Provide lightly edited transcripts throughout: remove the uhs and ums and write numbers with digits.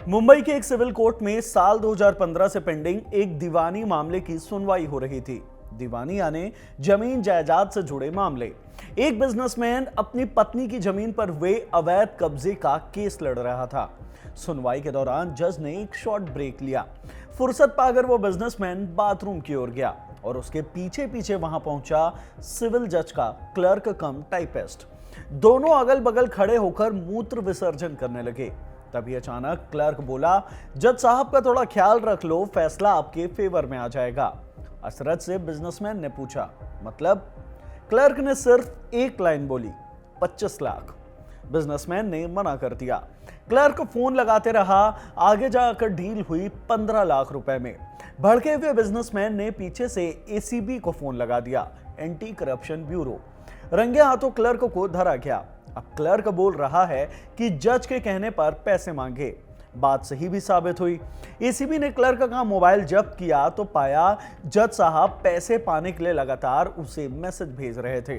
मुंबई के एक civil court में साल 2015 से पेंडिंग एक दीवानी मामले की सुनवाई हो रही थी। दीवानी यानी जमीन जायदाद से जुड़े मामले। एक बिजनेसमैन अपनी पत्नी की जमीन पर हुए अवैध कब्जे का केस लड़ रहा था। सुनवाई के दौरान जज ने एक शॉर्ट ब्रेक लिया। फुर्सत पाकर वो बिजनेसमैन बाथरूम की ओर गया और उसके पीछे पीछे वहां पहुंचा सिविल जज का क्लर्क कम टाइपिस्ट। दोनों अगल बगल खड़े होकर मूत्र विसर्जन करने लगे। तभी अचानक क्लर्क बोला, जज साहब का थोड़ा ख्याल रख लो, फैसला आपके फेवर में आ जाएगा। अचरज से बिजनेसमैन ने पूछा, मतलब? क्लर्क ने सिर्फ एक लाइन बोली, 25 लाख। बिजनेसमैन ने मना कर दिया। क्लर्क फोन लगाते रहा। आगे जाकर डील हुई 15 लाख रुपए में। भड़के हुए बिजनेसमैन ने पीछे से एसीबी को फोन लगा दिया, एंटी करप्शन ब्यूरो। रंगे हाथों क्लर्क को धरा गया। अब क्लर्क बोल रहा है कि जज के कहने पर पैसे मांगे। बात सही भी साबित हुई। एसीबी ने क्लर्क का मोबाइल जब्त किया तो पाया जज साहब पैसे पाने के लिए लगातार उसे मैसेज भेज रहे थे।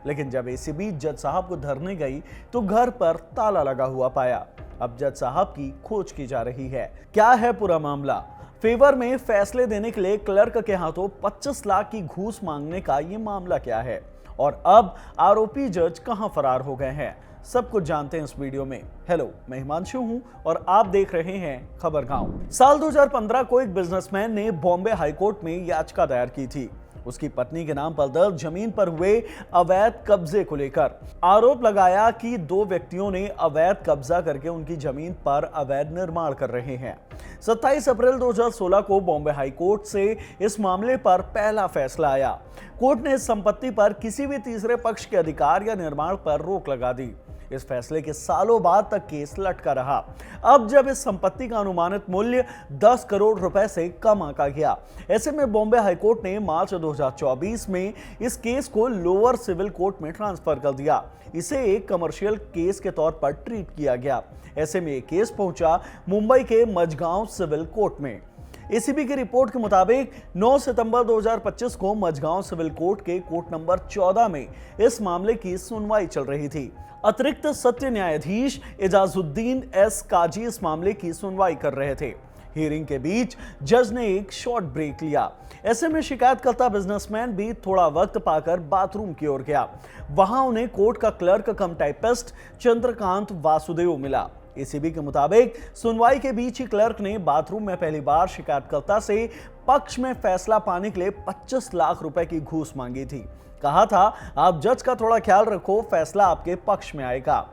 लेकिन जब एसीबी जज साहब को धरने गई तो घर पर ताला लगा हुआ पाया। अब जज साहब की खोज की जा रही है। क्या है पूरा मामला? फेवर में फैसले देने के लिए क्लर्क के हाथों 25 लाख की घूस मांगने का ये मामला क्या है, और अब आरोपी जज कहां फरार हो गए हैं, सब कुछ जानते हैं इस वीडियो में। हेलो, मैं हिमांशु हूं और आप देख रहे हैं खबर गांव। साल 2015 को एक बिजनेसमैन ने बॉम्बे हाईकोर्ट में याचिका दायर की थी, उसकी पत्नी के नाम पर दर्ज जमीन पर हुए अवैध कब्जे को लेकर। आरोप लगाया कि दो व्यक्तियों ने अवैध कब्जा करके उनकी जमीन पर अवैध निर्माण कर रहे हैं। 27 अप्रैल 2016 को बॉम्बे हाईकोर्ट से इस मामले पर पहला फैसला आया। कोर्ट ने इस संपत्ति पर किसी भी तीसरे पक्ष के अधिकार या निर्माण पर रोक लगा दी। इस फैसले के सालों बाद तक केस लटका रहा। अब जब इस संपत्ति का अनुमानित मूल्य 10 करोड़ रुपए से कम आंका गया, ऐसे में बॉम्बे हाईकोर्ट ने मार्च 2024 में इस केस को लोअर सिविल कोर्ट में ट्रांसफर कर दिया। इसे एक कमर्शियल केस के तौर पर ट्रीट किया गया। ऐसे में यह केस पहुंचा मुंबई के मझगांव सिविल कोर्ट में। एसीबी की रिपोर्ट के मुताबिक 9 सितंबर 2025 को मझगांव सिविल कोर्ट के कोर्ट नंबर 14 में इस मामले की सुनवाई चल रही थी। अतिरिक्त सत्र न्यायाधीश एजाजुद्दीन एस काजी इस मामले की सुनवाई कर रहे थे। हियरिंग के बीच जज ने एक शॉर्ट ब्रेक लिया। ऐसे में शिकायतकर्ता बिजनेसमैन भी थोड़ा वक्त पाकर बाथरूम की ओर गया। वहां उन्हें कोर्ट का क्लर्क कम टाइपिस्ट चंद्रकांत वासुदेव मिला। एसीबी के मुताबिक सुनवाई के बीच ही क्लर्क ने बाथरूम में पहली बार शिकायतकर्ता से पक्ष में फैसला पाने के लिए 25 लाख रुपए की घूस मांगी थी। कहा था, आप जज का थोड़ा ख्याल रखो, फैसला आपके पक्ष में आएगा।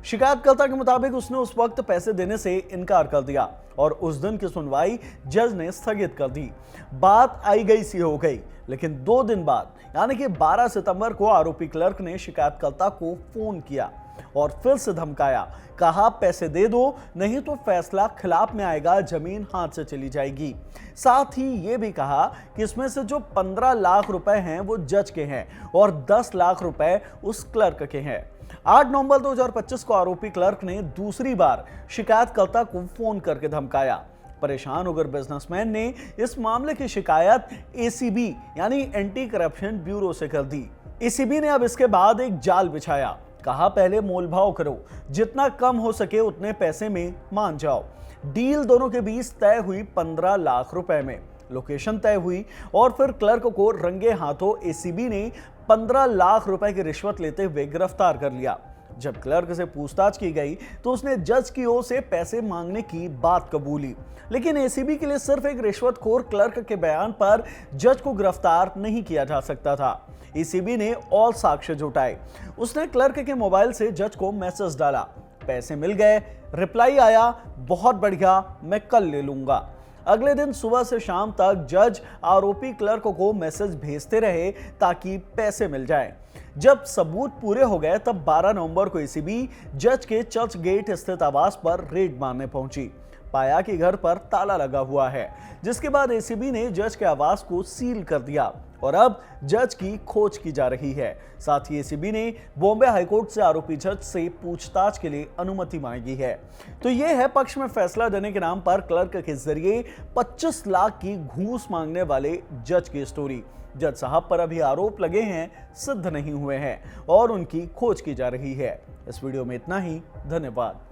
शिकायतकर्ता के मुताबिक उसने उस वक्त पैसे देने से इनकार कर दिया और उस दिन की सुनवाई जज ने स्थगित कर दी। बात आई गई सी हो गई, लेकिन 2 दिन बाद यानी कि 12 सितंबर को आरोपी क्लर्क ने शिकायतकर्ता को फोन किया और फिर से धमकाया। कहा, पैसे दे दो, नहीं तो फैसला खिलाफ में आएगा, जमीन हाथ से चली जाएगी। साथ ही ये भी कहा कि इसमें से जो 15 लाख रुपए हैं वो जज के हैं और 10 लाख रुपए उस क्लर्क के हैं। 8 नवंबर 2025 को आरोपी क्लर्क ने दूसरी बार शिकायतकर्ता को फोन करके धमकाया। परेशान होकर बिजनेसमैन ने इस मामले की शिकायत एसीबी यानी एंटी करप्शन ब्यूरो से कर दी। एसीबी ने अब इसके बाद एक जाल बिछाया। कहा, पहले मोलभाव करो, जितना कम हो सके उतने पैसे में मान जाओ। डील दोनों के बीच तय हुई 15 लाख रुपए में। लोकेशन तय हुई और फिर क्लर्क को रंगे हाथों एसीबी ने 15 लाख रुपए की रिश्वत लेते हुए गिरफ्तार कर लिया। जब क्लर्क से पूछताछ की गई तो उसने जज की ओर से पैसे मांगने की बात कबूली, लेकिन एसीबी के लिए सिर्फ एक रिश्वतखोर क्लर्क के बयान पर जज को गिरफ्तार नहीं किया जा सकता था। एसीबी ने और साक्ष्य जुटाए। उसने क्लर्क के मोबाइल से जज को मैसेज डाला, पैसे मिल गए। रिप्लाई आया, बहुत बढ़िया, मैं कल ले लूंगा। अगले दिन सुबह से शाम तक जज आरोपी क्लर्क को मैसेज भेजते रहे ताकि पैसे मिल जाए। जब सबूत पूरे हो गए तब 12 नवंबर को एसीबी जज के चर्च गेट स्थित आवास पर रेड मारने पहुंची। पाया कि घर पर ताला लगा हुआ है, जिसके बाद एसीबी ने जज के आवास को सील कर दिया और अब जज की खोज की जा रही है। साथ ही एसीबी ने बॉम्बे हाईकोर्ट से आरोपी जज से पूछताछ के लिए अनुमति मांगी है। तो यह है पक्ष में फैसला देने के नाम पर क्लर्क के जरिए 25 लाख की घूस मांगने वाले जज की स्टोरी। जज साहब पर अभी आरोप लगे हैं, सिद्ध नहीं हुए हैं और उनकी खोज की जा रही है। इस वीडियो में इतना ही। धन्यवाद।